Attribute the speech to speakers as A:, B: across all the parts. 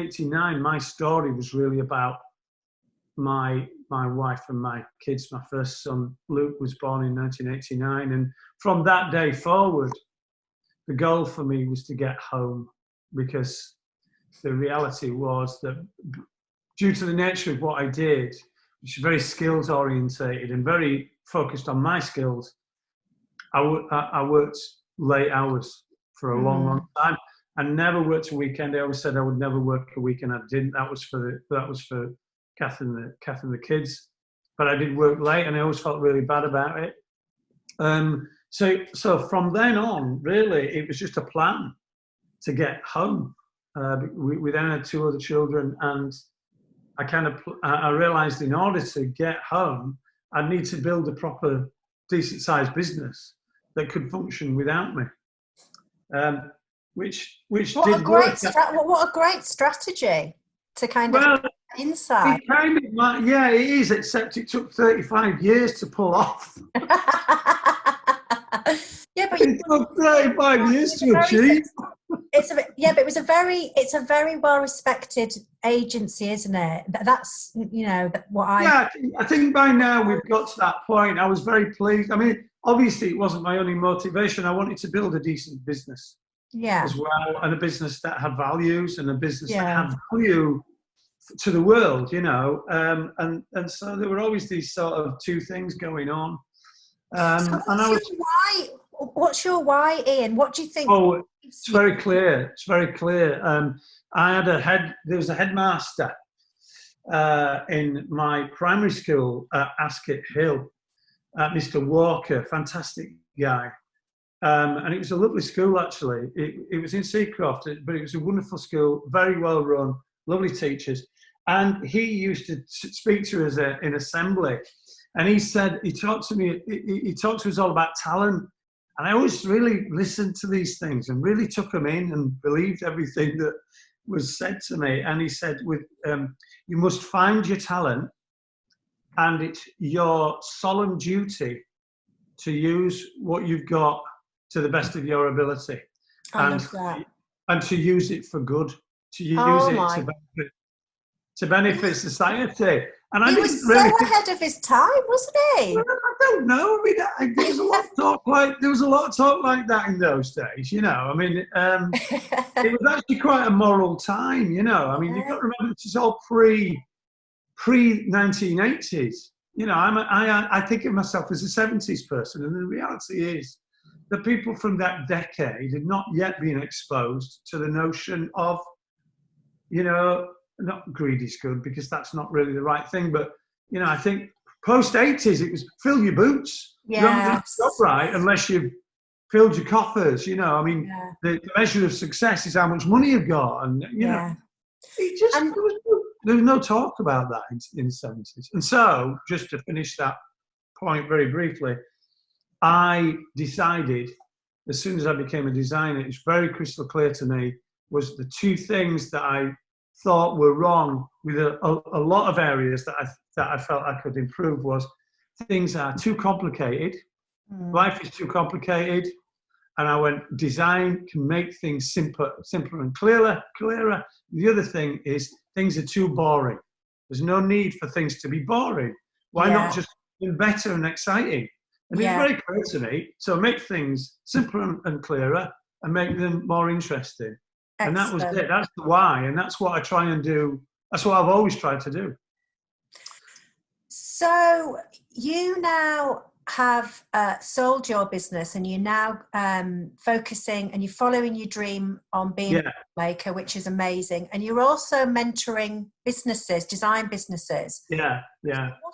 A: 1989, my story was really about my wife and my kids. My first son, Luke, was born in 1989. And from that day forward, the goal for me was to get home, because the reality was that due to the nature of what I did, which is very skills orientated and very focused on my skills, I worked late hours for a long, long time. I never worked a weekend. I always said I would never work a weekend. I didn't. That was for Kath and the kids. But I did work late, and I always felt really bad about it. So from then on, really, it was just a plan to get home. We then had 2 other children, and I realised in order to get home, I'd need to build a proper, decent-sized business that could function without me. Which did work.
B: What a great strategy to kind of inside.
A: It is, except it took 35 years to pull off.
B: Yeah, but
A: it took 35 years to achieve.
B: But it's a very well respected agency, isn't it? That's what I.
A: Yeah, I think by now we've got to that point. I was very pleased. I mean, obviously it wasn't my only motivation. I wanted to build a decent business.
B: Yeah.
A: As well, and a business that had values, and a business that had value to the world, and so there were always these sort of 2 things going on.
B: What's your why, Ian? What do you think?
A: Oh, it's very clear. It's very clear. There was a headmaster in my primary school at Ascot Hill, Mr. Walker, fantastic guy. And it was a lovely school, actually. It was in Seacroft, but it was a wonderful school, very well run, lovely teachers. And he used to speak to us in assembly. And he talked to us all about talent. And I always really listened to these things and really took them in and believed everything that was said to me. And he said, you must find your talent, and it's your solemn duty to use what you've got to the best of your ability, and to use it for good, to use it to benefit society. And
B: he was so ahead of his time, wasn't he?
A: Well, I don't know. I mean, there was a lot of talk like that in those days. I mean, it was actually quite a moral time. I mean, you've got to remember this is all pre 1980s. I think of myself as a 70s person, and the reality is, the people from that decade had not yet been exposed to the notion of, not greed is good, because that's not really the right thing, but, I think post-80s, it was fill your boots.
B: Yes.
A: You haven't done your job right unless you've filled your coffers, I mean, the measure of success is how much money you've got, and, know, there was no talk about that in the 70s. And so, just to finish that point very briefly, I decided, as soon as I became a designer, it's very crystal clear to me, was the 2 things that I thought were wrong with a lot of areas that I felt I could improve was things are too complicated. Life is too complicated. And I went, design can make things simpler and clearer. The other thing is things are too boring. There's no need for things to be boring. Why not just be better and exciting? And it's very clear to me. So make things simpler and clearer, and make them more interesting. Excellent. And that was it. That's the why. And that's what I try and do. That's what I've always tried to do.
B: So you now have sold your business, and you're now focusing, and you're following your dream on being a filmmaker, which is amazing. And you're also mentoring businesses, design businesses.
A: Yeah.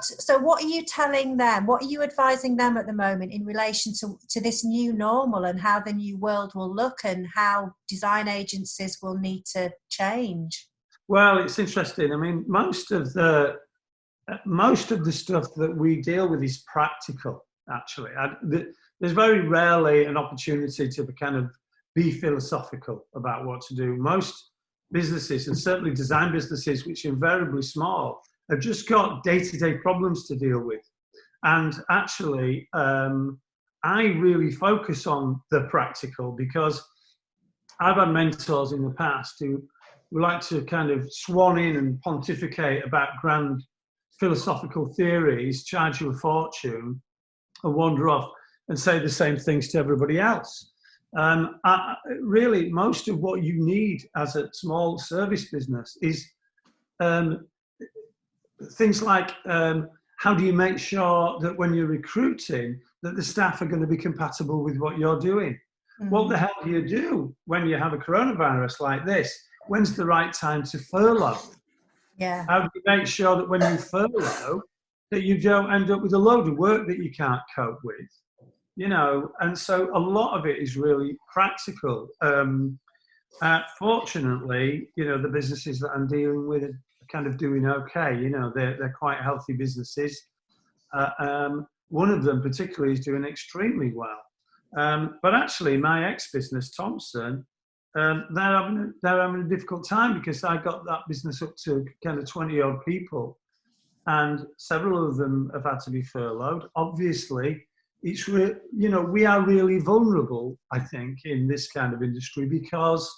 B: So what are you telling them? What are you advising them at the moment in relation to this new normal, and how the new world will look, and how design agencies will need to change?
A: Well, it's interesting. I mean, most of the stuff that we deal with is practical, actually. There's very rarely an opportunity to kind of be philosophical about what to do. Most businesses, and certainly design businesses, which are invariably small, have just got day-to-day problems to deal with. And actually, I really focus on the practical, because I've had mentors in the past who we like to kind of swan in and pontificate about grand philosophical theories, charge you a fortune, and wander off and say the same things to everybody else. Really, most of what you need as a small service business is things like how do you make sure that when you're recruiting that the staff are going to be compatible with what you're doing? Mm-hmm. What the hell do you do when you have a coronavirus like this? When's the right time to furlough?
B: Yeah.
A: How do you make sure that when you furlough that you don't end up with a load of work that you can't cope with? You know, and so a lot of it is really practical. Fortunately, you know, the businesses that I'm dealing with are kind of doing okay. You know, they're quite healthy businesses. One of them particularly is doing extremely well. But actually, my ex-business, Thompson, they're having a difficult time because I got that business up to kind of 20-odd people, and several of them have had to be furloughed. Obviously, it's you know, we are really vulnerable, I think, in this kind of industry because,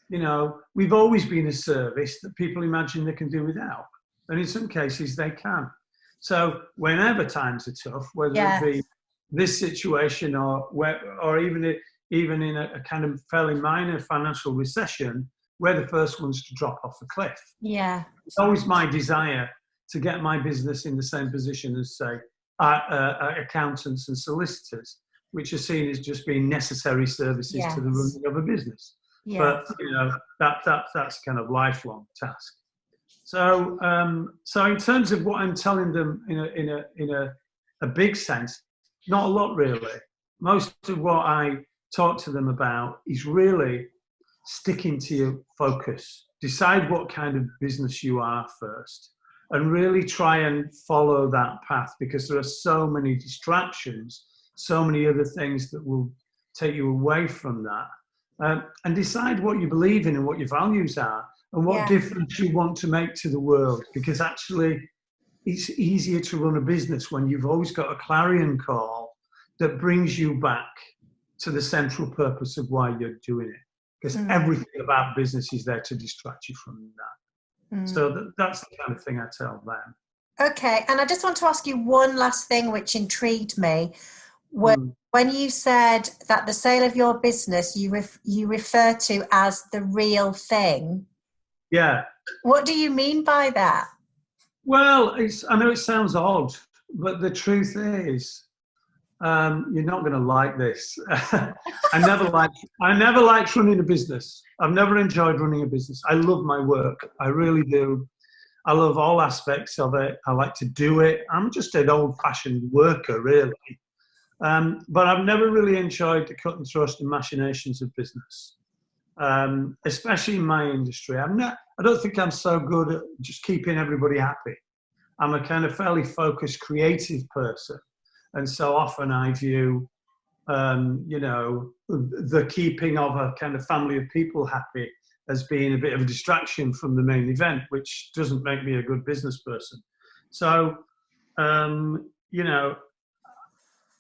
A: you know, we've always been a service that people imagine they can do without, and in some cases they can. So whenever times are tough, whether it be this situation or even in a kind of fairly minor financial recession, we're the first ones to drop off the cliff.
B: Yeah,
A: it's always my desire to get my business in the same position as, say, accountants and solicitors, which are seen as just being necessary services to the running of a business. But you know, that's kind of lifelong task. So so in terms of what I'm telling them in a big sense, not a lot really. Most of what I talk to them about is really sticking to your focus. Decide what kind of business you are first, and really try and follow that path, because there are so many distractions, so many other things that will take you away from that. And decide what you believe in and what your values are and what difference you want to make to the world, because actually it's easier to run a business when you've always got a clarion call that brings you back to the central purpose of why you're doing it, because everything about business is there to distract you from that. So that's the kind of thing I tell them.
B: Okay, and I just want to ask you one last thing which intrigued me. When you said that the sale of your business you refer to as the real thing.
A: Yeah.
B: What do you mean by that?
A: Well, I know it sounds odd, but the truth is, you're not going to like this. I never liked running a business. I've never enjoyed running a business. I love my work. I really do. I love all aspects of it. I like to do it. I'm just an old-fashioned worker, really. But I've never really enjoyed the cut and thrust and machinations of business, especially in my industry. I don't think I'm so good at just keeping everybody happy. I'm a kind of fairly focused, creative person. And so often I view, you know, the keeping of a kind of family of people happy as being a bit of a distraction from the main event, which doesn't make me a good business person. So, you know,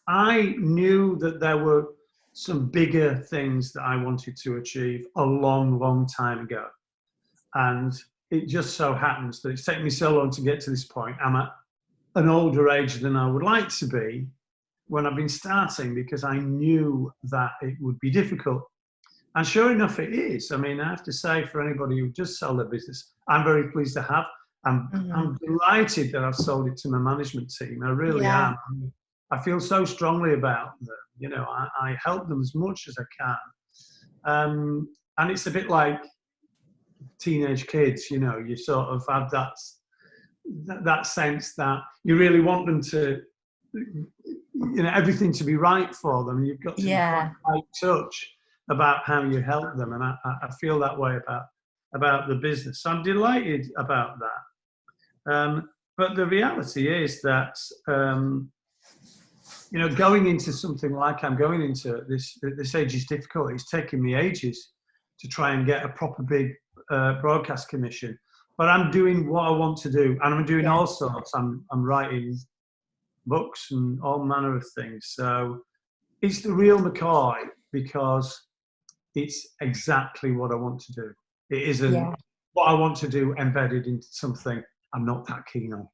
A: I knew that there were some bigger things that I wanted to achieve a long, long time ago. And it just so happens that it's taken me so long to get to this point. I'm at an older age than I would like to be when I've been starting, because I knew that it would be difficult. And sure enough, it is. I mean, I have to say, for anybody who does sell their business, I'm very pleased to have. I'm delighted that I've sold it to my management team. I really am. I feel so strongly about them. You know, I help them as much as I can. And it's a bit like teenage kids, you know, you sort of have that sense that you really want them to, you know, everything to be right for them. You've got to be quite high touch about how you help them. And I feel that way about the business. So I'm delighted about that. But the reality is that, you know, going into something like I'm going into this age is difficult. It's taken me ages to try and get a proper big broadcast commission. But I'm doing what I want to do, and I'm doing all sorts. I'm writing books and all manner of things. So it's the real McCoy because it's exactly what I want to do. It isn't what I want to do embedded into something I'm not that keen on.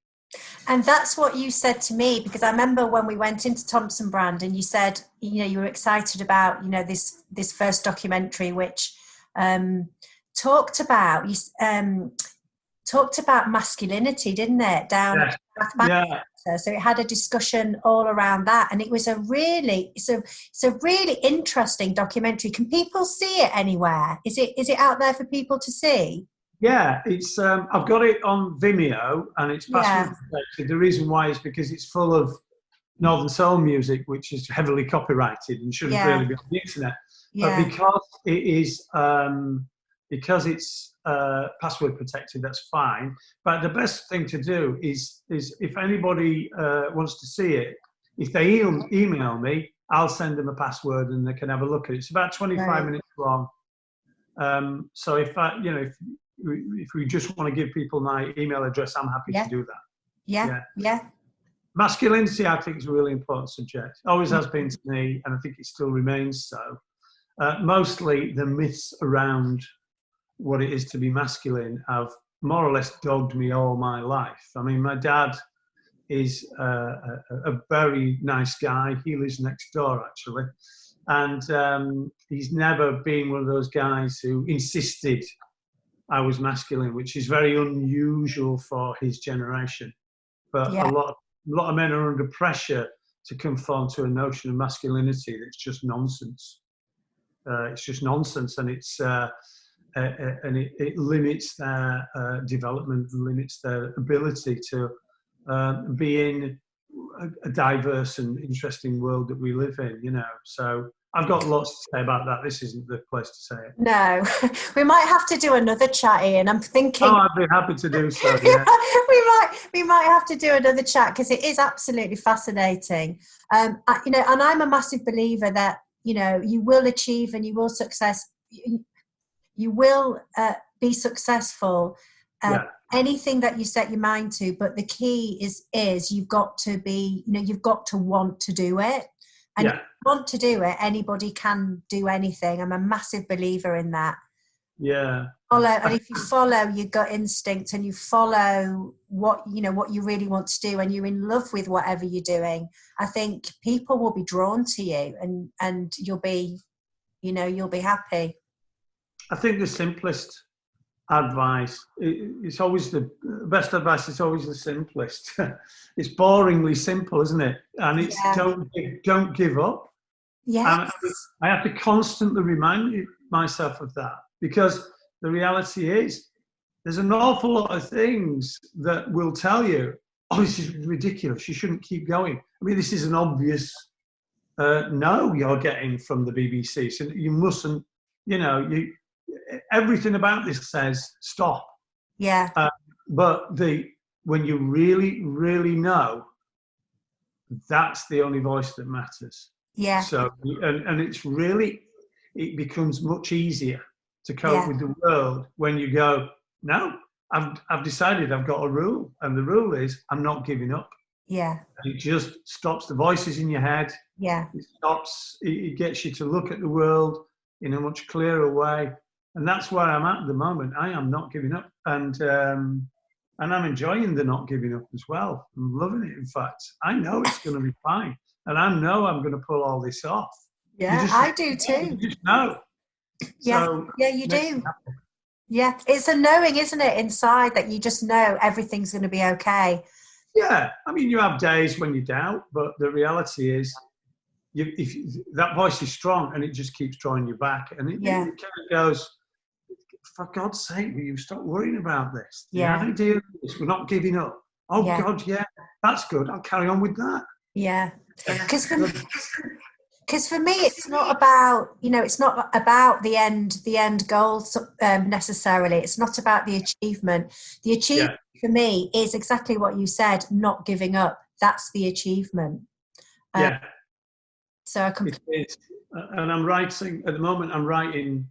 B: And that's what you said to me, because I remember when we went into Thompson Brand and you said, you were excited about, this first documentary, which talked about masculinity, didn't it? Down at Manchester. So it had a discussion all around that, and it was a really interesting documentary. Can people see it anywhere? Is it out there for people to see?
A: Yeah, it's I've got it on Vimeo, and it's password protected. The reason why is because it's full of Northern Soul music, which is heavily copyrighted and shouldn't really be on the internet. But because it's password protected, that's fine. But the best thing to do is if anybody wants to see it, if they email me, I'll send them a password and they can have a look at it. It's about 25 minutes long. So if we just want to give people my email address, I'm happy to do that.
B: Yeah.
A: Masculinity, I think, is a really important subject. Always has been to me, and I think it still remains so. Mostly the myths around what it is to be masculine have more or less dogged me all my life. I mean, my dad is a very nice guy. He lives next door, actually. And he's never been one of those guys who insisted I was masculine, which is very unusual for his generation. But a lot of men are under pressure to conform to a notion of masculinity that's just nonsense. It's just nonsense, and it limits their development, limits their ability to be in a diverse and interesting world that we live in. So I've got lots to say about that. This isn't the place to say it.
B: No, we might have to do another chat, Ian. I'm thinking.
A: Oh, I'd be happy to do so. Yeah.
B: we might have to do another chat, because it is absolutely fascinating. And I'm a massive believer that you will achieve and you will you will be successful. Anything that you set your mind to, but the key is you've got to be, you've got to want to do it. And if you want to do it, anybody can do anything. I'm a massive believer in that.
A: Yeah.
B: And if you follow your gut instinct and you follow what you really want to do, and you're in love with whatever you're doing, I think people will be drawn to you, and you'll be happy.
A: I think the simplest advice, it's always the best advice. It's always the simplest. It's boringly simple, isn't it? And it's don't give up.
B: Yes.
A: And I have to constantly remind myself of that, because the reality is there's an awful lot of things that will tell you, oh, this is ridiculous, you shouldn't keep going. I mean, this is an obvious no you're getting from the BBC, so you mustn't, everything about this says stop.
B: Yeah.
A: But when you really, really know, that's the only voice that matters.
B: Yeah.
A: So, and it becomes much easier to cope with the world when you go, no, I've decided I've got a rule, and the rule is I'm not giving up.
B: Yeah.
A: And it just stops the voices in your head.
B: Yeah.
A: It gets you to look at the world in a much clearer way. And that's where I'm at the moment. I am not giving up. And I'm enjoying the not giving up as well. I'm loving it. In fact, I know it's going to be fine. And I know I'm going to pull all this off.
B: Yeah, I do too.
A: You just know.
B: Yeah,
A: so
B: you do. Yeah, it's a knowing, isn't it, inside, that you just know everything's going to be okay.
A: Yeah, I mean, you have days when you doubt, but the reality is, if that voice is strong, and it just keeps drawing you back, and it kind of goes, for God's sake, will you stop worrying about this?
B: Yeah.
A: The idea of this, we're not giving up. Oh, God, that's good. I'll carry on with that.
B: Yeah. Because for me, it's not about, it's not about the end goal necessarily. It's not about the achievement. The achievement for me is exactly what you said, not giving up. That's the achievement. So I completely.
A: And I'm writing, at the moment, I'm writing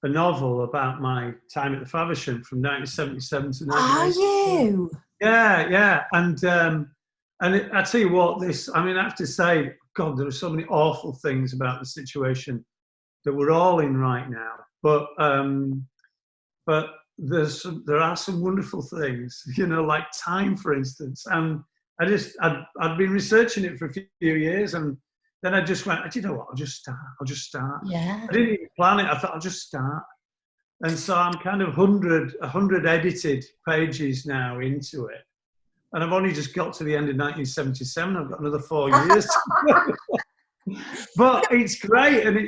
A: a novel about my time at the Faversham from 1977 to 1980.
B: Are you?
A: Yeah. And I tell you what, I have to say, God, there are so many awful things about the situation that we're all in right now. But but there are some wonderful things, like time, for instance. And I'd been researching it for a few years, and then I just went, you know what, I'll just start.
B: Yeah.
A: I didn't even plan it. I thought I'll just start. And so I'm kind of 100 edited pages now into it. And I've only just got to the end of 1977. I've got another 4 years. But it's great, and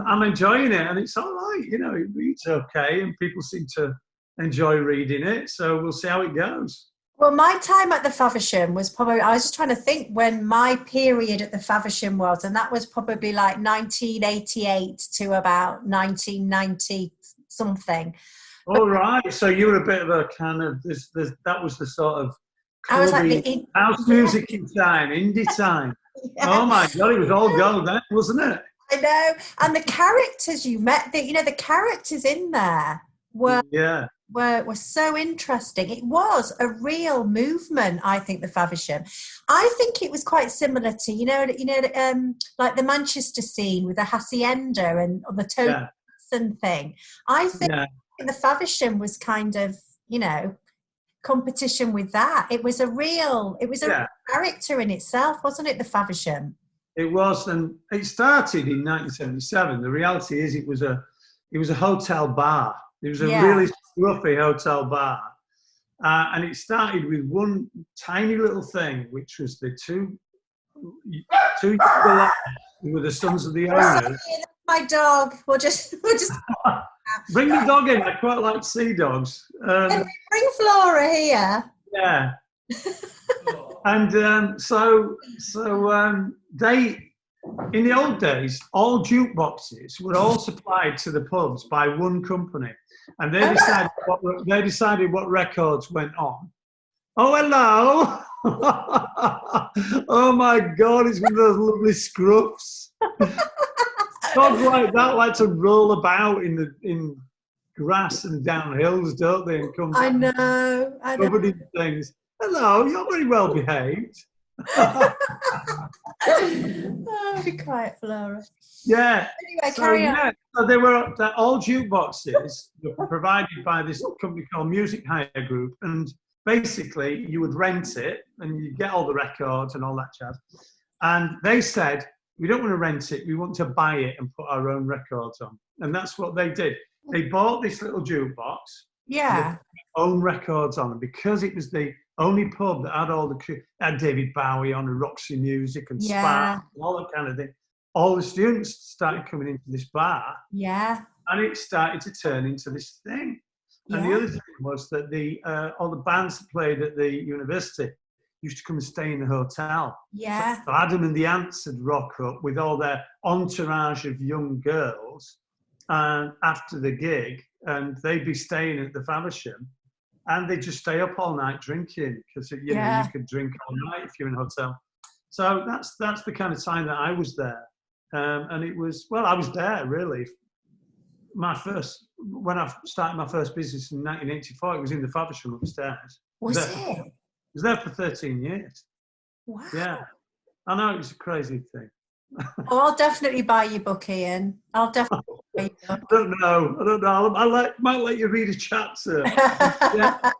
A: I'm enjoying it, and it's all right. It's okay, and people seem to enjoy reading it. So we'll see how it goes.
B: Well, my time at the Faversham was probably, I was just trying to think when my period at the Faversham was, and that was probably like 1988 to about 1990 something.
A: All right. So you were a bit of a kind of, that was the sort of
B: I was like the
A: house music in time, indie time. Yeah. Oh my God, it was all go then, wasn't it?
B: I know. And the characters you met, the characters in there were so interesting. It was a real movement, I think, the Faversham. I think it was quite similar to, like the Manchester scene with the Hacienda and the Toadson thing. I think the Faversham was kind of, competition with that. It was a real character in itself, wasn't it, the Faversham?
A: It was, and it started in 1977. The reality is it was a hotel bar. It was a really scruffy hotel bar. And it started with one tiny little thing, which was the two lads who were the sons of the owners.
B: My dog. We'll just
A: bring the dog in. I quite like sea dogs.
B: Bring Flora here.
A: Yeah. And so they, in the old days, all jukeboxes were all supplied to the pubs by one company, and they decided what records went on. Oh, hello! Oh my God, it's one of those lovely scruffs. Dogs like that like to roll about in grass and down hills, don't they? And come
B: I know.
A: covered in things. Hello, you're very well behaved.
B: Oh, be quiet, Flora.
A: Yeah.
B: Anyway, carry on.
A: So they're all jukeboxes were provided by this company called Music Hire Group, and basically you would rent it and you get all the records and all that jazz. And they said, we don't want to rent it, we want to buy it and put our own records on. And that's what they did. They bought this little jukebox.
B: Yeah.
A: With their own records on, and because it was the only pub that had all had David Bowie on, and Roxy Music and Spark and all that kind of thing. All the students started coming into this bar. Yeah. And it started to turn into this thing. And the other thing was that all the bands that played at the university used to come and stay in the hotel. Yeah. So Adam and the Ants would rock up with all their entourage of young girls after the gig, and they'd be staying at the Faversham, and they'd just stay up all night drinking, because you could drink all night if you're in a hotel. So that's the kind of time that I was there. And it was, I was there really. When I started my first business in 1984, it was in the Faversham upstairs.
B: Was it?
A: I was there for 13 years. Wow. Yeah. I know, it was a crazy thing.
B: Oh, I'll definitely buy your book, Ian. I'll definitely buy your book.
A: I don't know. I might let you read a chapter. Yeah.